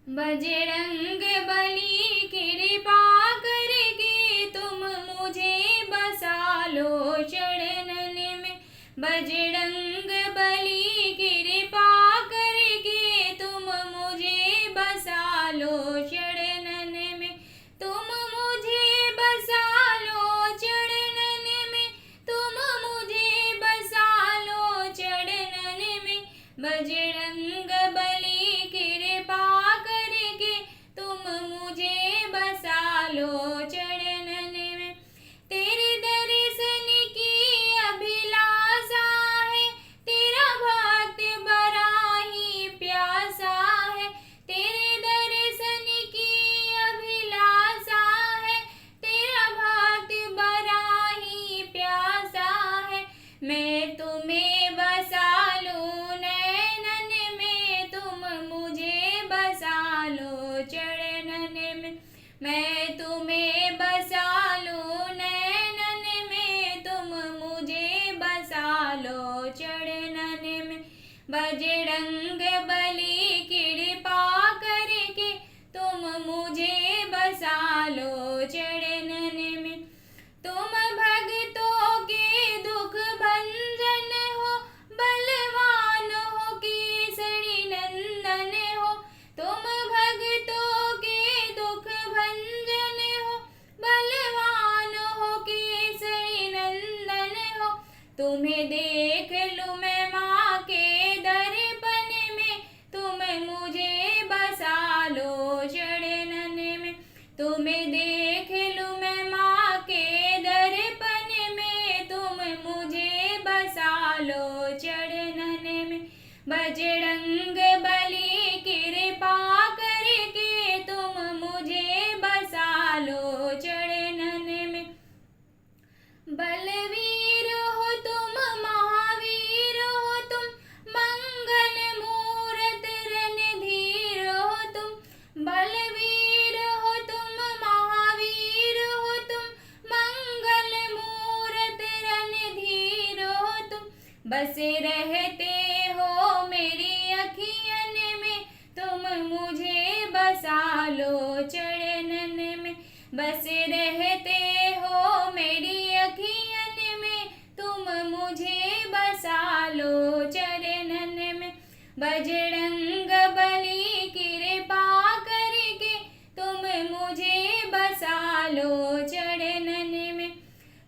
बजरंग बली कृपा करके तुम मुझे बसा लो चरणन में। बजरंग बली कृपा करके तुम मुझे बसा लो चरणन में। तुम मुझे बसा लो चरणन में। तुम मुझे बसा लो चरणन में। बजरंग बली कृपा करके तुम मुझे बसा लो चरणन में। तेरे दर्शन की अभिलाषा है, तेरा भक्त बड़ा ही प्यासा है। तेरे दर्शन की अभिलाषा है, तेरा भक्त बड़ा ही प्यासा है। मैं तुम्हें बसा लूं नैनन में, तुम मुझे बसा लो चरणन में। मैं तुम्हें बसा लूं नैनन में, तुम मुझे बसा लो चरणन में। बजरंग बली कृपा करके तुम मुझे बसा लो चरणन में। तुम भक्तों के दुख भंजन हो, बलवान हो केसरी नंदन हो। तुम भक्तों के दुख भंजन हो, बलवान हो केसरी नंदन हो। तुम्हें देख लूं मैं माँ के दर्पण में, तुम मुझे बसा लो चरणन में। तुम्हें देख लूं मैं माँ के दर्पण में, तुम मुझे बसा लो चरणन में। बजरंग बली कृपा करके तुम मुझे बसा लो चरणन में। बलवीर हो तुम, महावीर हो तुम, मंगल मूरत रणधीर हो तुम। बलवीर हो तुम, महावीर हो तुम, मंगल मूरत रणधीर हो तुम। बसे रहते हो मेरी अखियन में, तुम मुझे बसा लो चरणन में। बसे रहते हो मेरी अखियन में, तुम मुझे बसा लो चरणन में। बजरंग बली कृपा करके तुम मुझे बसा लो चरणन में।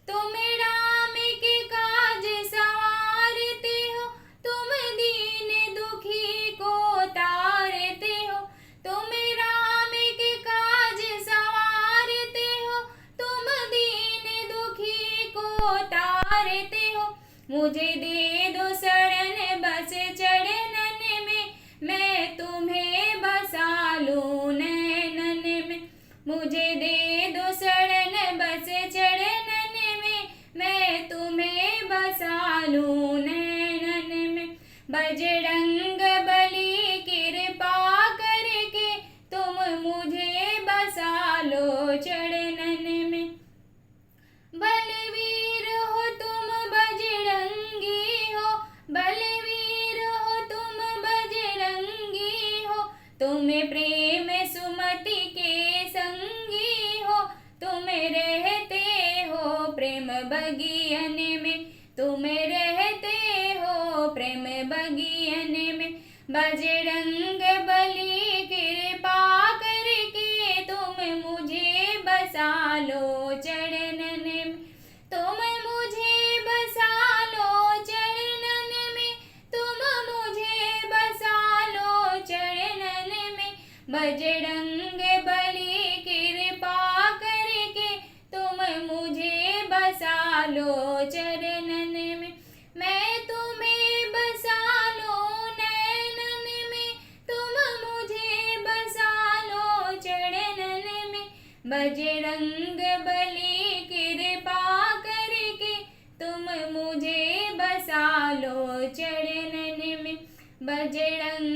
तुम राम के काज संवारते हो, तुम दीन दुखी को तारते हो। तुम राम के काज संवारते हो, तुम दीन दुखी को तारते हो। मुझे दे दो शरण बस चरणन में, मैं तुम्हें बसा लूं नैनन में। मुझे दे दो शरण बस चरणन में, मैं तुम्हें बसा लूं नैनन में। बजरंग बली कृपा करके तुम मुझे बसा लो चरणन में। बलवीर हो तुम बजरंगी हो, बलवीर हो तुम बजरंगी हो। तुम प्रेम सुमति के संगी हो, तुम रहते हो प्रेम बगियन में। तुम रहते हो प्रेम बगियन में। बजरंग बली कृपा करके तुम मुझे बसा लो चरणन में। तुम मुझे बसा लो चरणन में। तुम मुझे बसा लो चरणन में। बजरंग बली कृपा करके तुम मुझे बसा लो चरणन में। मैं तुम्हें बसा लो नैनन में, तुम मुझे बसा लो चरणन में। बजरंग बली कृपा करके तुम मुझे बसा लो चरणन में। बजरंग